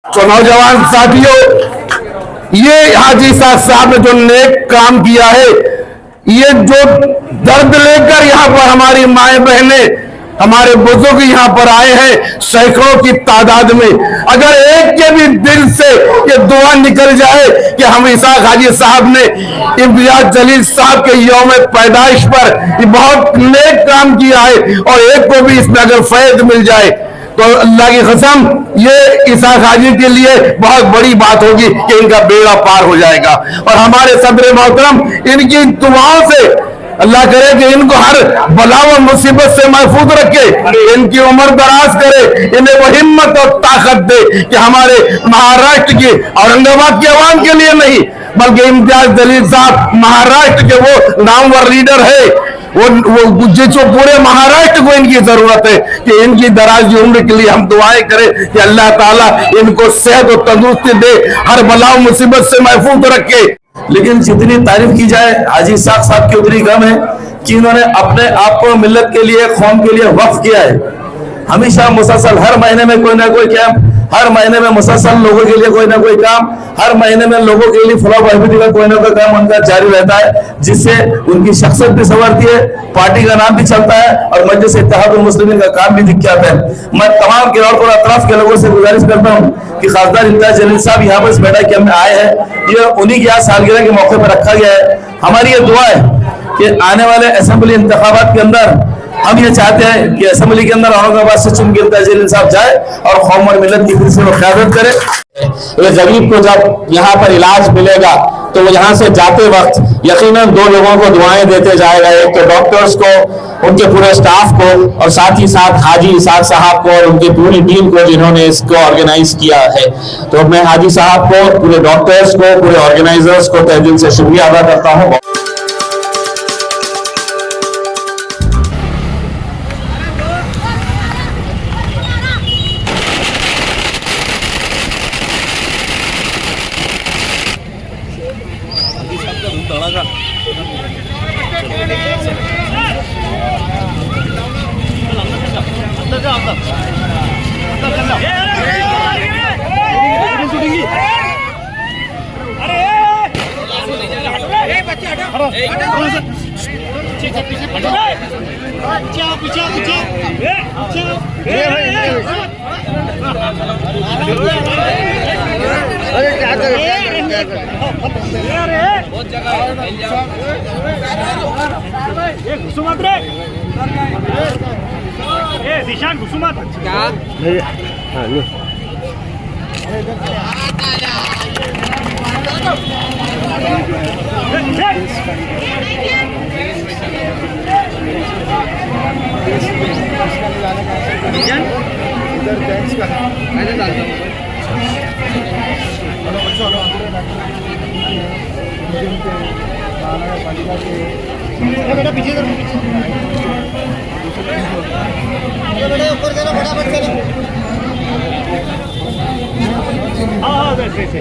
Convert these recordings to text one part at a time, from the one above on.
तो नौजवान साथियों, ये हाजी साहब ने जो नेक काम किया है, ये जो दर्द लेकर यहाँ पर हमारी माए बहने, हमारे बुजुर्ग यहाँ पर आए हैं सैकड़ों की तादाद में, अगर एक के भी दिल से ये दुआ निकल जाए कि हम इसाक हाजी साहब ने इम्तियाज जलील साहब के यौम पैदाइश पर ये बहुत नेक काम किया है और एक को भी इसमें अगर फैज मिल जाए तो अल्लाह की कसम ये इसाक हाजी के लिए बहुत बड़ी बात होगी कि इनका बेड़ा पार हो जाएगा। और हमारे सदर मोहतरम इनकी दुआओं से अल्लाह करे कि इनको हर बला व मुसीबत से महफूज रखे, इनकी उम्र दराज करे, इन्हें वो हिम्मत और ताकत दे कि हमारे महाराष्ट्र की, औरंगाबाद की आवाम के लिए नहीं बल्कि इम्तियाज जलील साहब महाराष्ट्र के वो नामवर लीडर है, वो जिसको पूरे महाराष्ट्र को इनकी जरूरत है कि इनकी दराज उम्र के लिए हम दुआएं करें कि अल्लाह ताला इनको सेहत और तंदुरुस्ती दे, हर बला मुसीबत से महफूज रखे। लेकिन जितनी तारीफ की जाए हाजी साहब की उतनी कम है कि इन्होंने अपने आप को मिल्लत के लिए, कौम के लिए वक्फ किया है। हमेशा मुसलसल हर महीने में कोई ना कोई कैंप, हर महीने में मुसलसल लोगों के लिए कोई ना कोई काम, हर महीने में लोगों के लिए फलाह बहबूदी का कोई ना कोई काम उनका जारी रहता है, जिससे उनकी शख्सियत भी संवरती है, पार्टी का नाम भी चलता है और मजलिस इत्तेहादुल मुस्लिमीन का काम भी दिख जाता है। मैं तमाम किराड़पुर अतराफ के लोगों से गुजारिश करता हूँ कि खासदार इम्तियाज जलील साहब यहाँ पर इस बैठक के में आए हैं, ये उन्हीं की आज सालगिरह के मौके पर रखा गया है। हमारी ये दुआ है कि आने वाले असेंबली इंतखाबात के अंदर हम ये चाहते हैं कि असेंबली के अंदर औरंगाबाद से चुन के इम्तियाज जलील साहब जाए और कौम और मिल्लत की फिर से क़यादत करे। ये गरीब को जब यहाँ पर इलाज मिलेगा तो वो यहाँ से जाते वक्त यकीनन दो लोगों को दुआएं देते जाएगा, एक तो डॉक्टर्स को, उनके पूरे स्टाफ को और साथ ही साथ हाजी इसाक साहब को और उनकी पूरी टीम को जिन्होंने इसको ऑर्गेनाइज किया है। तो मैं हाजी साहब को, पूरे डॉक्टर्स को, पूरे ऑर्गेनाइजर्स को तहे दिल से शुक्रिया अदा करता हूँ। दिशान घुसुमात क्या बेटा पीछे करो, बेटा ऊपर चलो, फटाफट चलो। हाँ वैसे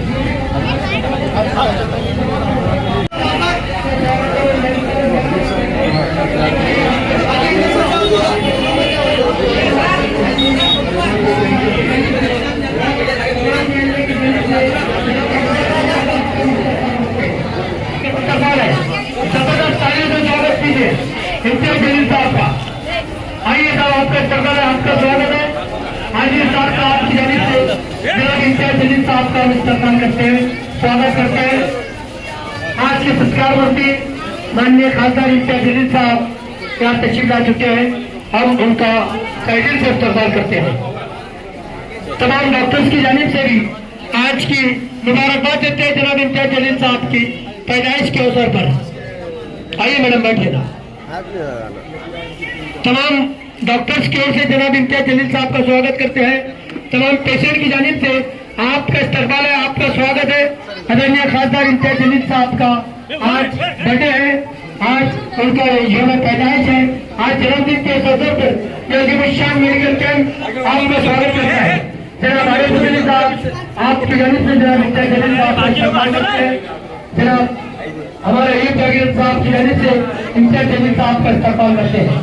इम्तियाज जलील साहब का आइए साहब, आपका इस्तेमाल है, आपका स्वागत है। हाजी साहब का आपकी जानिब से जनाब इम्तियाज जलील साहब का इस्तेमाल करते हैं, स्वागत करते हैं। आज के सत्कार मूर्ति माननीय खासदार इम्तियाज जलील साहब यहाँ तशरीफ ला चुके हैं, हम उनका तहे दिल से इस्तेमाल करते हैं। तमाम डॉक्टर्स की जानिब से भी आज की मुबारकबाद देते हैं जनाब इम्तियाज जलील साहब की पैदाइश के अवसर पर। आइए मैडम बैठिए ना। तमाम डॉक्टर्स की ओर से जनाब इम्तियाज जलील साहब का स्वागत करते हैं। तमाम पेशेंट की जानिब से आपका इस्तकबाल है, आपका स्वागत है। आदरणीय खासदार इम्तियाज जलील साहब का आज बर्थडे है, आज उनका यौम पैदाइश है। आज जन्मदिन के अवसर पर अजीमुशान मेडिकल कैंप आपका स्वागत करता है। जनाब आरिफ जलील साहब आपकी जानिब से जनाब इम्तियाज जलील साहब का इस्तकबाल करते हैं। जनाब हमारे ईद जलील साहब की जानिब से इम्तियाज जलील साहब का इस्तकबाल करते हैं।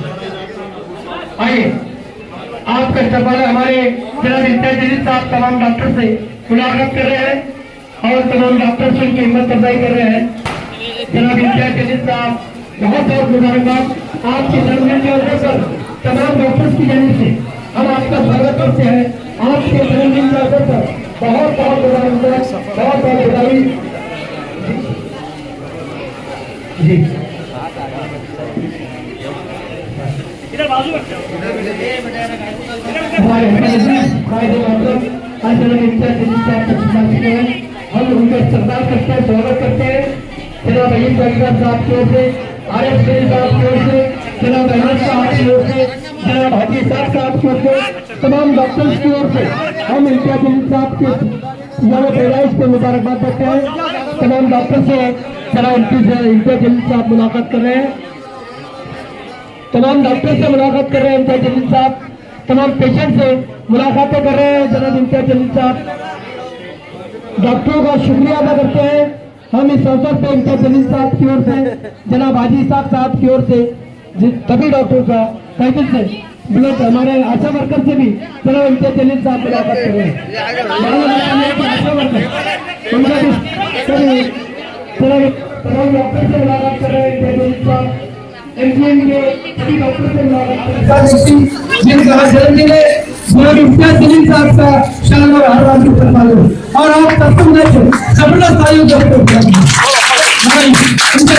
आइए आपका इस्तकबाल है हमारे जनाब इम्तियाज जलील साहब तमाम डॉक्टर से मुलाकात कर रहे हैं और तमाम डॉक्टर से उनकी हिम्मत अफजाई कर रहे हैं। जनाब इम्तियाज जलील साहब, बहुत बहुत मुबारकबाद आपके जन्मदिन के अवसर पर तमाम डॉक्टर्स की जानिब से हम आपका स्वागत करते हैं। आपके जन्मदिन के अवसर पर बहुत बहुत मुबारकबाद, बहुत बहुत बधाई। जी हमारे हम उनका इस्तेमाल करते हैं, स्वागत करते हैं। जनाब अहीम साहब की ओर से, आरिफ साहब की ओर से, जनाब अहमद साहब की ओर से, जनाब हाजी साहब की ओर से, तमाम डॉक्टर्स की ओर से हम इम्तियाज जलील साहब के यौम पैदाइश पे मुबारकबाद देते हैं। तमाम डॉक्टर से जनाब इम्तियाज जलील साहब मुलाकात कर रहे हैं। तमाम डॉक्टर से मुलाकात कर रहे हैं इम्तियाज जलील साहब। तमाम पेशेंट से मुलाकातें कर रहे हैं जनाब इम्तियाज जलील साहब। डॉक्टरों का शुक्रिया अदा करते हैं हम इस अवसर पे इम्तियाज जलील साहब की ओर से, जनाब हाजी साहब की ओर से, सभी डॉक्टरों का पैकेज से ब्लड हमारे आशा वर्कर से भी जनाब इम्तियाज जलील साहब मुलाकात कर रहे हैं। आशा वर्कर उनका भी तमाम डॉक्टर से मुलाकात कर रहे हैं इम्तियाज जलील साहब। एमजीएम के सभी डॉक्टर से मुलाकात जिनका जन्मदिन है जनाब इम्तियाज जलील साहब का शान और हर रात की फरमाइश और आप सबको जबरदस्त आयु डॉक्टर इम्तियाज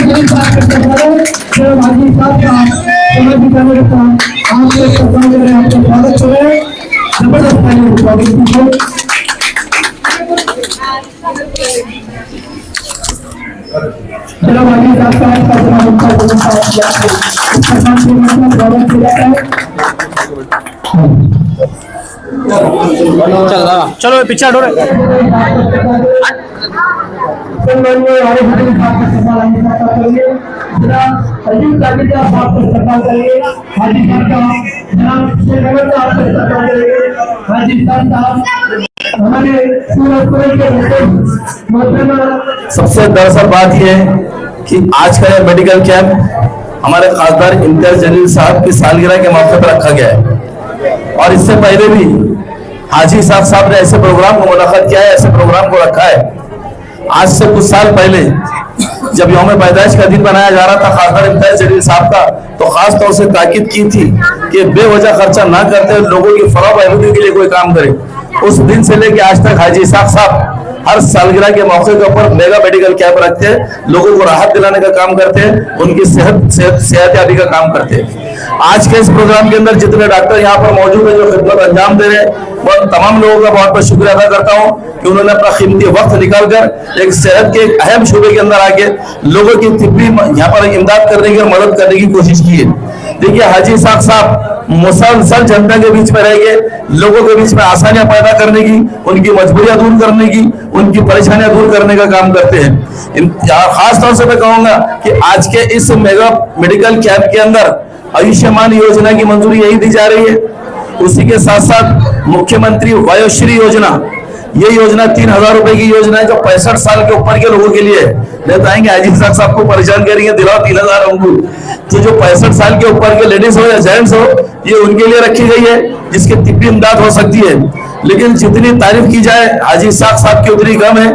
जलील साहब का फरमाइश जनाब हाजी साहब का समाज दिखाने के साथ आपके फरमान कर रहे हैं, आपका स्वागत कर रहे हैं। जबरदस्त आयु स्वागत कीजिए। जनाब हाजी साहब का जनाब इम्तियाज जलील साहब स्वागत किया जाता है। चलो पीछे हटो रे। सबसे दरअसल बात यह है कि आज का यह मेडिकल कैंप हमारे खासदार इम्तियाज जलील साहब की सालगिरह के मौके पर रखा गया है और इससे पहले भी हाजी साहब ने ऐसे प्रोग्राम को मुनक्किद किया है, ऐसे प्रोग्राम को रखा है। आज से कुछ साल पहले जब यौम पैदाइश का दिन बनाया जा रहा था खासदार इम्तियाज जलील साहब का, तो खास तौर से ताकीद की थी कि बेवजह खर्चा ना करते लोगों की फलाह बहबूदी के लिए कोई काम करे। उस दिन से लेकर आज तक हाजी साहब हर सालगिरह के मौके के ऊपर मेगा मेडिकल कैंप रखते हैं, लोगों को राहत दिलाने का काम करते हैं, उनकी सेहतयाबी का काम करते हैं। आज के इस प्रोग्राम के अंदर जितने डॉक्टर यहाँ पर मौजूद है जो खिदमत अंजाम दे रहे हैं, और तमाम लोगों का बहुत बहुत शुक्रिया अदा करता हूँ कि उन्होंने अपना कीमती वक्त निकालकर एक सेहत के एक अहम शोबे के अंदर आके लोगों की तिब्बी यहाँ पर इमदाद करने की और मदद करने की कोशिश की है। देखिए हाजी साहब मुसलसल जनता के बीच में रह के लोगों के बीच में आसानियां पैदा करने की, उनकी मजबूरियां दूर करने की, उनकी परेशानियां दूर करने का काम करते हैं। खास तौर से मैं कहूंगा कि आज के इस मेगा मेडिकल कैंप के अंदर आयुष्मान योजना की मंजूरी यही दी जा रही है। उसी के साथ साथ मुख्यमंत्री वयोश्री योजना, ये योजना 3000 रुपए की योजना है जो 65 साल के ऊपर के लोगों के लिए है। बताएंगे हाजी साहब को परेशान करेंगे दिलाओ 3000 अंगूर, तो जो 65 साल के ऊपर के लेडीज हो या जेंट्स हो ये उनके लिए रखी गई है जिसकी तिब्बी इमदाद हो सकती है। लेकिन जितनी तारीफ की जाए हाजी साहब की उतनी कम है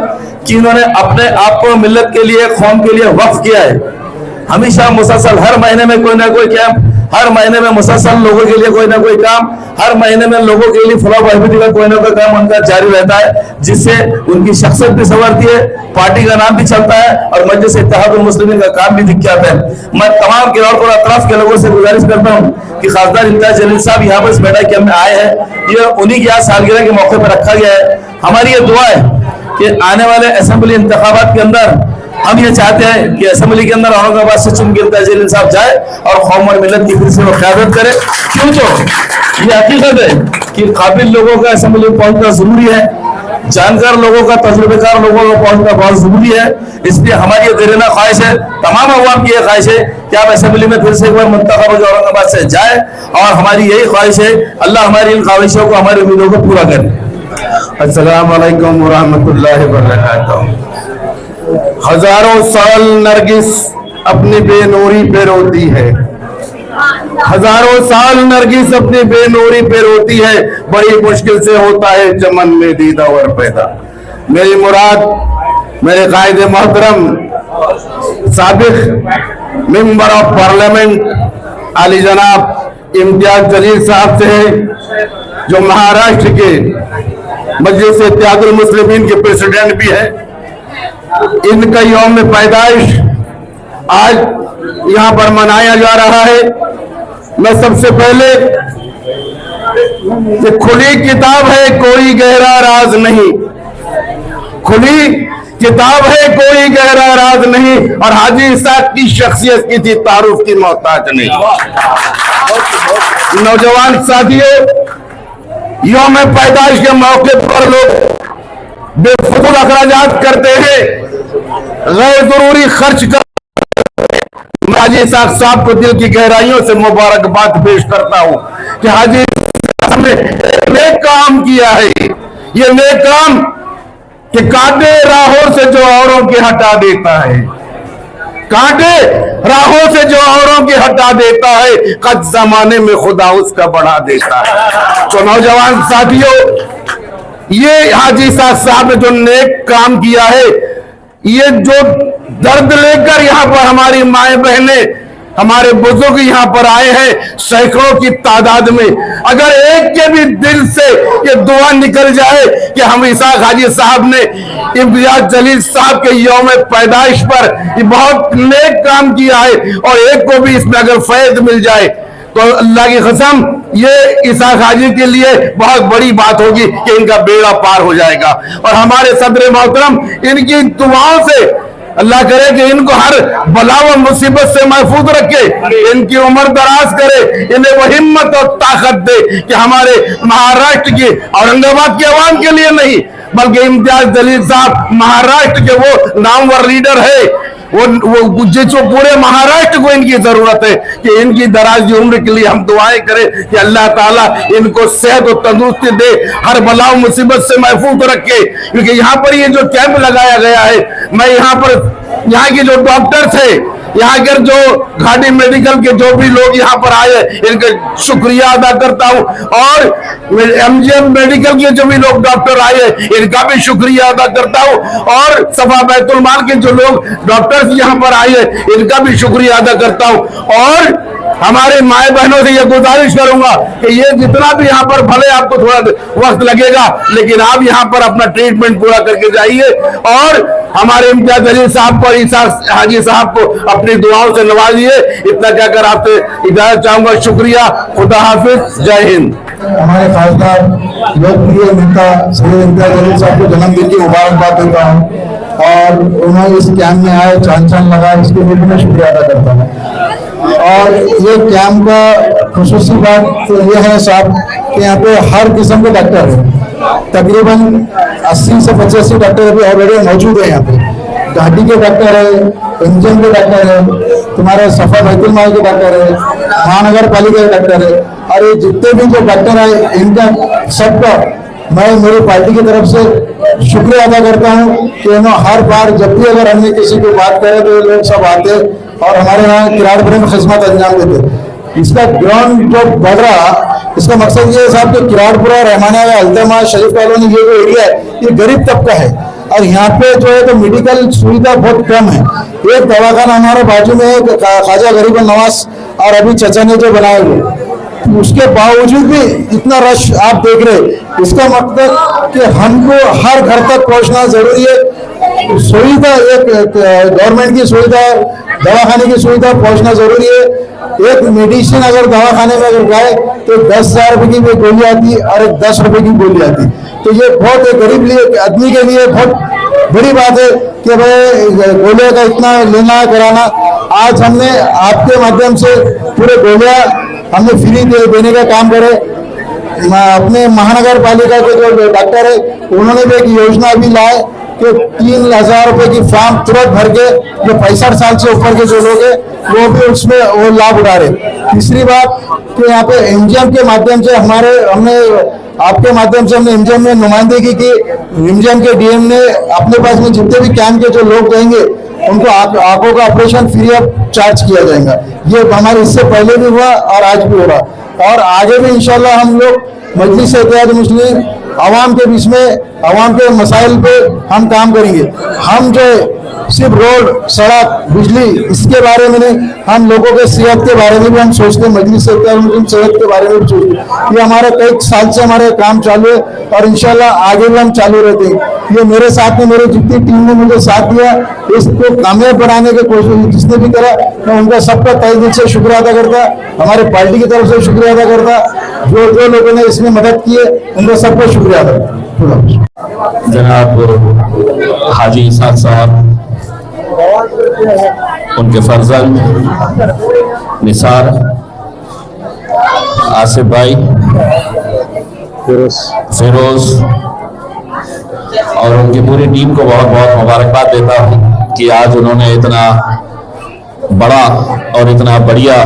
कि इन्होंने अपने आप को मिल्लत के लिए कौम के लिए वक्फ किया है। हमेशा मुसलसल हर महीने में कोई ना कोई कैंप, हर महीने में मुसलसल लोगों के लिए कोई ना कोई काम, हर महीने में लोगों के लिए फलाह बहबूदी का कोई ना कोई काम उनका जारी रहता है, जिससे उनकी शख्सियत भी संवरती है, पार्टी का नाम भी चलता है और मजलिस इत्तेहादुल मुस्लिमीन का काम भी दिख जाता है। मैं तमाम किरार और अतराफ के लोगों से गुजारिश करता हूँ कि खासदार इम्तियाज जलील साहब यहाँ पर इस मेडिकल कैंप में आए हैं, ये उन्हीं की आज सालगिरह के मौके पर रखा गया है। हमारी ये दुआ है कि आने वाले असेंबली इंतखाबात के अंदर हम ये चाहते हैं कि असेंबली के अंदर औरंगाबाद से चुन के इम्तियाज जलील साहब जाए और कौम और मिल्लत की फिर से वो क़यादत करे। क्यों तो ये हकीकत है कि काबिल लोगों का असेंबली में पहुंचना जरूरी है, जानकार लोगों का, तजुर्बेकार लोगों का पहुंचना बहुत जरूरी है। इसलिए हमारी ये दिलना ख्वाहिश है, तमाम अवाम की ये ख्वाहिश है कि आप असेंबली में फिर से एक बार मुंतखब होकर औरंगाबाद से जाए और हमारी यही ख्वाहिश है अल्लाह हमारी इन ख्वाहिशों को, हमारी उम्मीदों को पूरा करे। अस्सलाम वालेकुम व रहमतुल्लाहि व बरकातहू। हजारों साल नरगिस अपनी बेनूरी पे रोती है, हजारों साल नरगिस अपनी बेनूरी पे रोती है, बड़ी मुश्किल से होता है चमन में दीदावर पैदा। मेरी मुराद मेरे कायद मोहतरम साबिक मेंबर ऑफ पार्लियामेंट आली जनाब इम्तियाज जलील साहब से है, जो महाराष्ट्र के मजलिस इत्तेहादुल मुस्लिमीन के प्रेसिडेंट भी है। इनका यौम पैदाइश आज यहाँ पर मनाया जा रहा है। मैं सबसे पहले, ये खुली किताब है, कोई गहरा राज नहीं, खुली किताब है, कोई गहरा राज नहीं, और हाजी इसाक की शख्सियत किसी तारुफ की मोहताज नहीं। नौजवान साथियों, यौम पैदाइश के मौके पर लोग बेफजूल अखराजात करते हैं, गैर जरूरी खर्च कर। हाजी इसाक साहब को दिल की गहराइयों से मुबारकबाद पेश करता हूं कि हाजी साहब ने नेक काम किया है। ये नेक काम कि कांटे राहों से जो औरों के हटा देता है, कांटे राहों से जो औरों के हटा देता है, कद जमाने में खुदा उसका बढ़ा देता है। तो नौजवान साथियों, ये हाजी इसाक साहब ने जो नेक काम किया है, ये जो दर्द लेकर यहाँ पर हमारी माए बहने, हमारे बुजुर्ग यहाँ पर आए हैं सैकड़ों की तादाद में, अगर एक के भी दिल से ये दुआ निकल जाए कि हम इसाक हाजी साहब ने इम्तियाज जलील साहब के यौम पैदाइश पर ये बहुत नेक काम किया है, और एक को भी इसमें अगर फैज मिल जाए तो अल्लाह की कसम ये इसाक हाजी के लिए बहुत बड़ी बात होगी कि इनका बेड़ा पार हो जाएगा। और हमारे सदर मोहतरम इनकी दुआओं से अल्लाह करे कि इनको हर बला व मुसीबत से महफूज रखे, इनकी उम्र दराज करे, इन्हें वो हिम्मत और ताकत दे कि हमारे महाराष्ट्र की, औरंगाबाद के अवाम के लिए नहीं बल्कि इम्तियाज जलील साहब महाराष्ट्र के वो नामवर लीडर है, वो जिसको पूरे महाराष्ट्र को इनकी जरूरत है कि इनकी दराज उम्र के लिए हम दुआएं करें कि अल्लाह ताला इनको सेहत और तंदुरुस्ती दे, हर बला मुसीबत से महफूज रखे। क्योंकि यहाँ पर ये जो कैंप लगाया गया है, मैं यहाँ के जो डॉक्टर्स है, यहाँ के जो घाटी मेडिकल के जो भी लोग यहाँ पर आए, इनका शुक्रिया अदा करता हूँ, और एमजीएम मेडिकल के जो भी लोग डॉक्टर आए, इनका भी शुक्रिया अदा करता हूँ, और सफा बैतुल माल के जो लोग डॉक्टर्स यहाँ पर आए, इनका भी शुक्रिया अदा करता हूँ। और हमारे माए बहनों से यह गुजारिश करूंगा कि ये जितना भी यहाँ पर, भले आपको थोड़ा वक्त लगेगा, लेकिन आप यहाँ पर अपना ट्रीटमेंट पूरा करके जाइए, और हमारे इम्तियाज जलील साहब को, इसाक हाजी साहब को अपनी दुआओं से नवाजिए। इतना कहकर आपसे इजाजत चाहूंगा। शुक्रिया, खुदा हाफिज, जय हिंद। हमारे खासदार लोकप्रिय नेता सैयद इम्तियाज जलील साहब को जन्मदिन की मुबारकबाद देता हूँ, और उन्होंने इस कैंप में आए, चांद लगा, इसके लिए मैं शुक्रिया अदा करता हूँ। और ये कैंप का खुसूसी बात तो ये है साहब कि यहाँ पे हर किस्म के डॉक्टर है, तकरीबन 80 से 85 डॉक्टर अभी ऑलरेडी मौजूद है। यहाँ पे घाटी के डॉक्टर है, एमजीएम के डॉक्टर है, तुम्हारे सफा बैतुल माल के डॉक्टर है, महानगर पालिका के डॉक्टर है, और ये जितने भी जो डॉक्टर है इनका सबका मैं मेरी पार्टी की तरफ से शुक्रिया अदा करता हूँ कि उन्होंने हर बार जब भी अगर हमने किसी को बात करे तो ये लोग सब आते और हमारे यहाँ किराड़पुरे में खिदमत अंजाम देते। इसका ग्राउंड जो बढ़ रहा, इसका मकसद ये है साहब कि किराड़पुरा, रहमानिया, अल्तमा, शरीफ कॉलोनी, ये जो एरिया है ये गरीब तबका है, और यहाँ पे जो है तो मेडिकल सुविधा बहुत कम है। एक दवाखाना हमारे बाजू में है, ख्वाजा गरीब नवाज और अभी चचा ने जो बनाए हुए, उसके बावजूद भी इतना रश आप देख रहे, इसका मतलब कि हमको हर घर तक पहुंचना जरूरी है। सुविधा, एक गवर्नमेंट की सुविधा, दवाखाने की सुविधा पहुंचना जरूरी है। एक मेडिसिन अगर दवाखाने में अगर जाए तो 10,000 रुपए की भी गोली आती और एक 10 रुपए की गोली आती, तो ये बहुत एक गरीब लिए आदमी के लिए बहुत बड़ी बात है कि भाई गोलियां का इतना लेना कराना। आज हमने आपके माध्यम से पूरे गोलियां हमने फ्री देने का काम करे। अपने महानगर पालिका के जो डॉक्टर है उन्होंने भी एक योजना भी लाए कि 3,000 रुपए की फॉर्म तुरंत भर के जो 65 साल से ऊपर के जो लोग हैं वो भी उसमें वो लाभ उठा रहे। तीसरी बात कि यहाँ पे एमजीएम के माध्यम से हमने आपके माध्यम से हमने एमजीएम में नुमाइंदगी की। एमजीएम के डीएम ने अपने पास में जितने भी कैंप के जो लोग रहेंगे उनको आंखों का ऑपरेशन फ्री ऑफ चार्ज किया जाएगा। ये हमारे इससे पहले भी हुआ और आज भी हो रहा और आगे भी इंशाल्लाह हम लोग मजलिस-ए-इत्तेहाद मुस्लिम आवाम के बीच में आवाम के मसाइल पे हम काम करेंगे। हम जो सिर्फ रोड, सड़क, बिजली इसके बारे में नहीं, हम लोगों के सेहत के बारे में भी हम सोचते हैं। मजलिस-ए-इत्तेहाद मुस्लिम सेहत के बारे में भी सोचते हैं। ये हमारे कई साल से हमारे काम चालू है और इंशाल्लाह आगे भी हम चालू रहते हैं। ये मेरे साथ में मेरी जितनी टीम ने मुझे साथ दिया, इसको कामयाब बनाने की कोशिश जिसने भी करा, मैं उनका सबका तहे दिल से शुक्रिया अदा करता, हमारे पार्टी की तरफ से शुक्रिया अदा करता, जो लोगों ने इसमें मदद की है उनका सबको शुक्रिया अदा करता। जनाब हाजी इसाक साहब, उनके फर्जंद निसार, आसिफ भाई, फिरोज और उनकी पूरी टीम को बहुत बहुत मुबारकबाद देता हूँ कि आज उन्होंने इतना बड़ा और इतना बढ़िया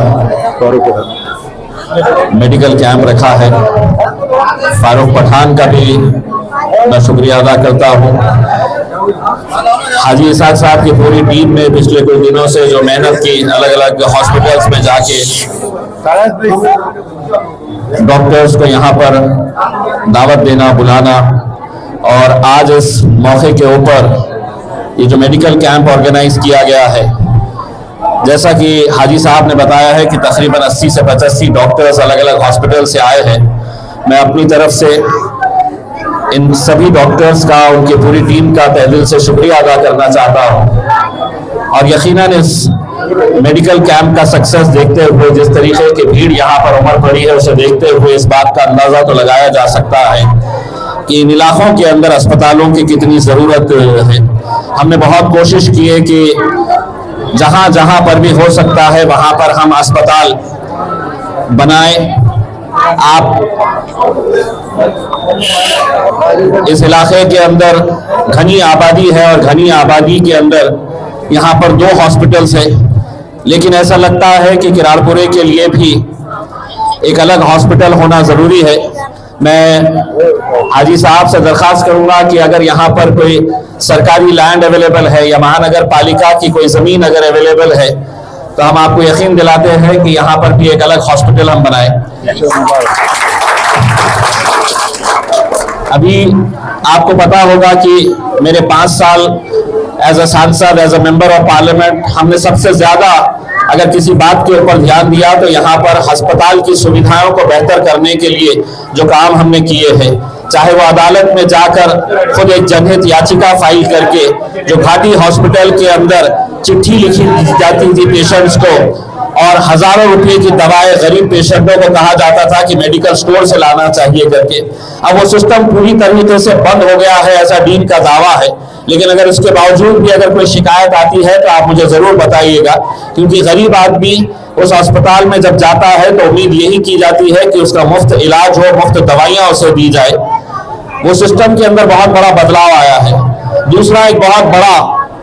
मेडिकल कैंप रखा है। फारूक पठान का भी मैं शुक्रिया अदा करता हूँ। हाजी इसाक साहब की पूरी टीम ने पिछले कुछ दिनों से जो मेहनत की, अलग अलग हॉस्पिटल्स में जाके डॉक्टर्स को यहाँ पर दावत देना, बुलाना और आज इस मौके के ऊपर ये जो मेडिकल कैंप ऑर्गेनाइज किया गया है, जैसा कि हाजी साहब ने बताया है कि तकरीबन 80 से 85 डॉक्टर्स अलग अलग हॉस्पिटल से आए हैं। मैं अपनी तरफ से इन सभी डॉक्टर्स का, उनकी पूरी टीम का तहे दिल से शुक्रिया अदा करना चाहता हूँ और यकीनन इस मेडिकल कैंप का सक्सेस देखते हुए, जिस तरीके की भीड़ यहाँ पर उमड़ पड़ी है, उसे देखते हुए इस बात का अंदाजा तो लगाया जा सकता है कि इन इलाकों के अंदर अस्पतालों की कितनी ज़रूरत है। हमने बहुत कोशिश की है कि जहाँ जहाँ पर भी हो सकता है वहाँ पर हम अस्पताल बनाएं। आप इस इलाके के अंदर घनी आबादी है और घनी आबादी के अंदर यहाँ पर 2 हॉस्पिटल्स हैं, लेकिन ऐसा लगता है कि किराड़पुरे के लिए भी एक अलग हॉस्पिटल होना ज़रूरी है। मैं हाजी साहब से दरख्वास्त करूंगा कि अगर यहाँ पर कोई सरकारी लैंड अवेलेबल है या महानगर पालिका की कोई ज़मीन अगर अवेलेबल है तो हम आपको यकीन दिलाते हैं कि यहाँ पर भी एक अलग हॉस्पिटल हम बनाएं। अभी आपको पता होगा कि मेरे 5 साल एज अ सांसद, as a member of parliament, हमने सबसे ज़्यादा अगर किसी बात के ऊपर ध्यान दिया तो यहाँ पर अस्पताल की सुविधाओं को बेहतर करने के लिए जो काम हमने किए हैं, चाहे वो अदालत में जाकर खुद एक जनहित याचिका फाइल करके जो घाटी हॉस्पिटल के अंदर चिट्ठी लिखी जाती थी पेशेंट्स को और हजारों रुपए की दवाएं गरीब पेशेंटों को कहा जाता था कि मेडिकल स्टोर से लाना चाहिए करके, अब वो सिस्टम पूरी तरीके से बंद हो गया है, ऐसा डीन का दावा है। लेकिन अगर इसके बावजूद भी अगर कोई शिकायत आती है तो आप मुझे ज़रूर बताइएगा, क्योंकि गरीब आदमी उस अस्पताल में जब जाता है तो उम्मीद यही की जाती है कि उसका मुफ्त इलाज हो, मुफ्त दवाइयाँ उसे दी जाए। वो सिस्टम के अंदर बहुत बड़ा बदलाव आया है। दूसरा एक बहुत बड़ा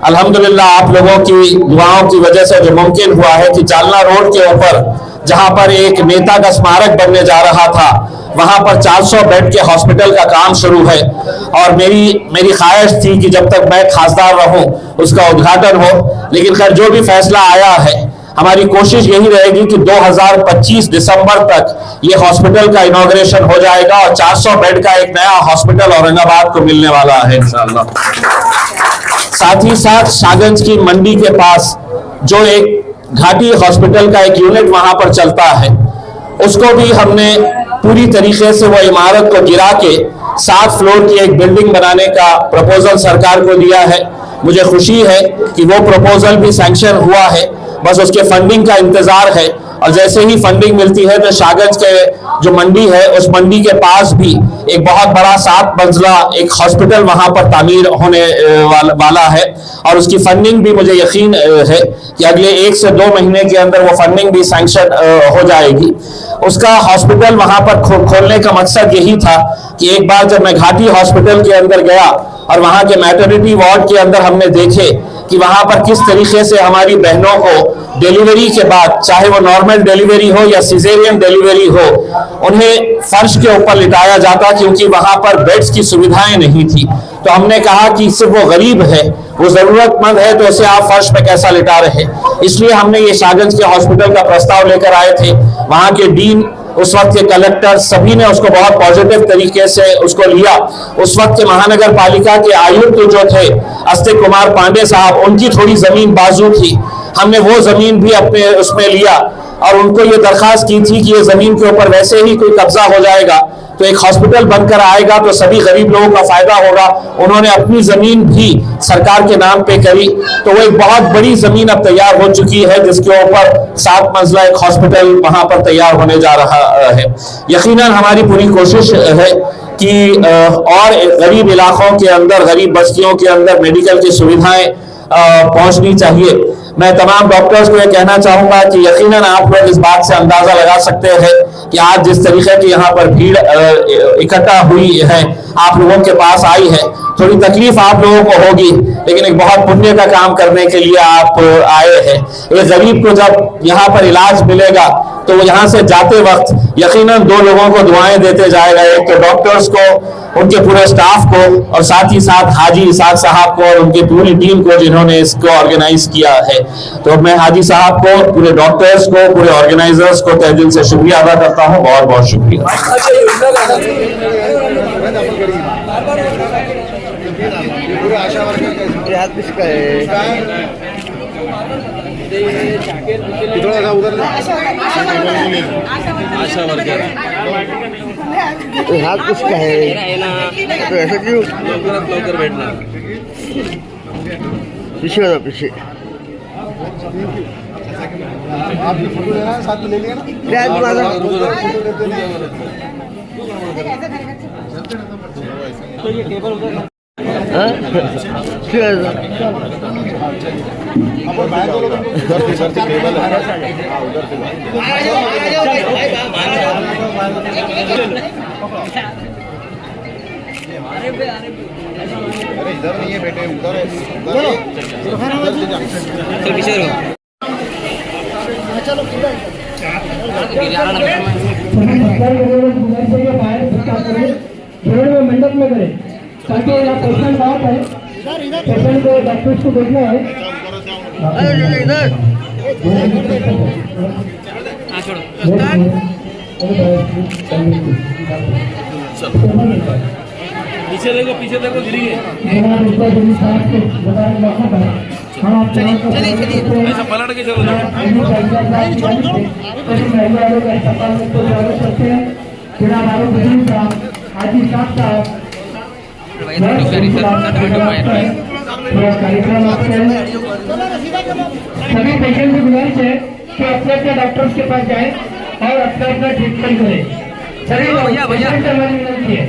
अल्हम्दुलिल्लाह आप लोगों की दुआओं की वजह से जो मुमकिन हुआ है कि जालना रोड के ऊपर जहां पर एक नेता का स्मारक बनने जा रहा था, वहां पर 400 बेड के हॉस्पिटल का काम शुरू है और मेरी ख्वाहिश थी कि जब तक मैं खासदार रहूं उसका उद्घाटन हो। लेकिन खैर जो भी फैसला आया है, हमारी कोशिश यही रहेगी कि 2025 दिसंबर तक ये हॉस्पिटल का इनॉग्रेशन हो जाएगा और 400 बेड का एक नया हॉस्पिटल औरंगाबाद को मिलने वाला है इंशाअल्लाह। साथ ही साथ शाहगंज की मंडी के पास जो एक घाटी हॉस्पिटल का एक यूनिट वहां पर चलता है, उसको भी हमने पूरी तरीके से वो इमारत को गिरा के 7 फ्लोर की एक बिल्डिंग बनाने का प्रपोजल सरकार को दिया है। मुझे खुशी है कि वो प्रपोजल भी सैंक्शन हुआ है। बस उसके फंडिंग का इंतजार है। और जैसे ही फंडिंग मिलती है तो शाहगंज के जो मंडी है उस मंडी के पास भी एक बहुत बड़ा 7 मंजिला एक हॉस्पिटल वहां पर तामीर होने वाला है, और उसकी फंडिंग भी मुझे यकीन है कि अगले 1 से 2 महीने के अंदर वो फंडिंग भी सैंक्शन हो जाएगी। उसका हॉस्पिटल वहां पर खोलने का मकसद यही था कि एक बार जब मैं घाटी हॉस्पिटल के अंदर गया और वहां के मैटरनिटी वार्ड के अंदर हमने देखे कि वहां पर किस तरीके से हमारी बहनों को डिलीवरी के बाद, चाहे वो नॉर्मल डिलीवरी हो या सिजेरियन डिलीवरी हो, उन्हें फर्श के ऊपर लिटाया जाता क्योंकि वहां पर बेड्स की सुविधाएं नहीं थी। तो हमने कहा कि सिर्फ वो गरीब है, वो जरूरतमंद है, तो उसे आप फर्श पे कैसा लिटा रहे। इसलिए हमने ये शाहगंज के हॉस्पिटल का प्रस्ताव लेकर आए थे। वहां के डीन, उस वक्त के कलेक्टर, सभी ने उसको बहुत पॉजिटिव तरीके से उसको लिया। उस वक्त के महानगर पालिका के आयुक्त जो थे अस्तिक कुमार पांडे साहब, उनकी थोड़ी जमीन बाजू थी, हमने वो जमीन भी अपने उसमें लिया और उनको ये दरखास्त की थी कि ये जमीन के ऊपर वैसे ही कोई कब्जा हो जाएगा तो एक हॉस्पिटल बनकर आएगा तो सभी गरीब लोगों का फायदा होगा। उन्होंने अपनी जमीन भी सरकार के नाम पे करी, तो वो एक बहुत बड़ी जमीन अब तैयार हो चुकी है जिसके ऊपर 7 मंजिला एक हॉस्पिटल वहां पर तैयार होने जा रहा है। यकीनन हमारी पूरी कोशिश है कि और गरीब इलाकों के अंदर, गरीब बस्तियों के अंदर मेडिकल की सुविधाएं पहुंचनी चाहिए। मैं तमाम डॉक्टर्स को यह कहना चाहूंगा कि यकीनन आप लोग इस बात से अंदाजा लगा सकते हैं कि आज जिस तरीके की यहाँ पर भीड़ इकट्ठा हुई है, आप लोगों के पास आई है, थोड़ी तकलीफ आप लोगों को होगी, लेकिन एक बहुत पुण्य का काम करने के लिए आप आए हैं। एक गरीब को जब यहाँ पर इलाज मिलेगा तो वो यहाँ से जाते वक्त यकीनन 2 लोगों को दुआएं देते जाएगा, एक तो डॉक्टर्स को, उनके पूरे स्टाफ को, और साथ ही साथ हाजी इसाक साहब को और उनकी पूरी टीम को जिन्होंने इसको ऑर्गेनाइज किया है। तो मैं हाजी साहब को, पूरे डॉक्टर्स को, पूरे ऑर्गेनाइजर्स को तहे दिल से शुक्रिया अदा करता हूँ। बहुत बहुत शुक्रिया। हाथ किसका है? तो ऐसा क्यों? लवकर बैठना, पीछे हो जाओ, पीछे। आप भी फोटो लेना, साथ में ले लिया ना। तो ये टेबल उधर इधर नहीं है बेटे, उधर है। मंडप में करें ताकि यहाँ पेशेंट बात है, पेशेंट को डॉक्टर्स को देखना है। पीछे देखो गिरेंगे। ऐसा पलट के चलो। सभी पेशेंट की गुजारिश है कि अपने अपने डॉक्टर्स के पास जाएं और अपना अपना ट्रीटमेंट करें। सभी विनती है।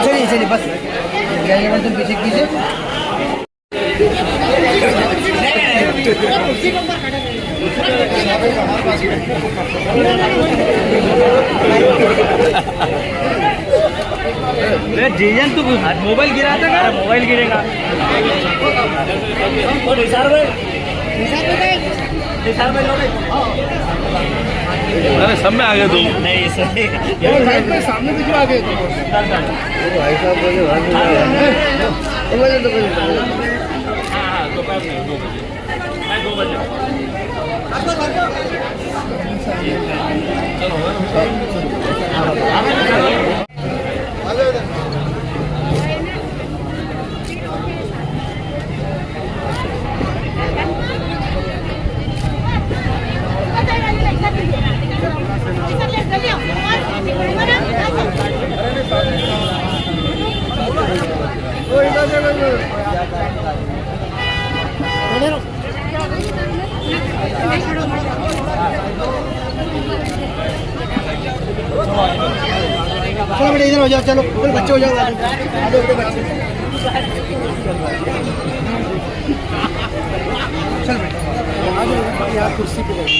चलिए चलिए बस पीछे कीजिए। जीजन तू मोबाइल गिरा था ना, मोबाइल गिरेगा। अरे सब में आ गए तुम। नहीं सही सामने भी क्यों आ गए? भाई साहब बोले चलो चलो बेटा इधर हो जाओ, चलो चलो बच्चे हो जाओ, आ जाओ बेटे बच्चे। चल बेटा आ जाओ यहाँ कुर्सी पे बैठो।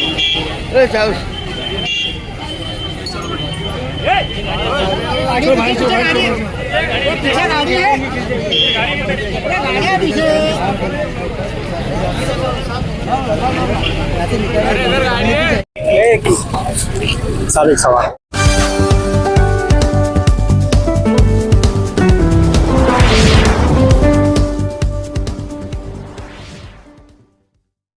जाओ चलो भाई चलो पीछे गाड़ी है, गाड़ी है पीछे। साढ़े 1:15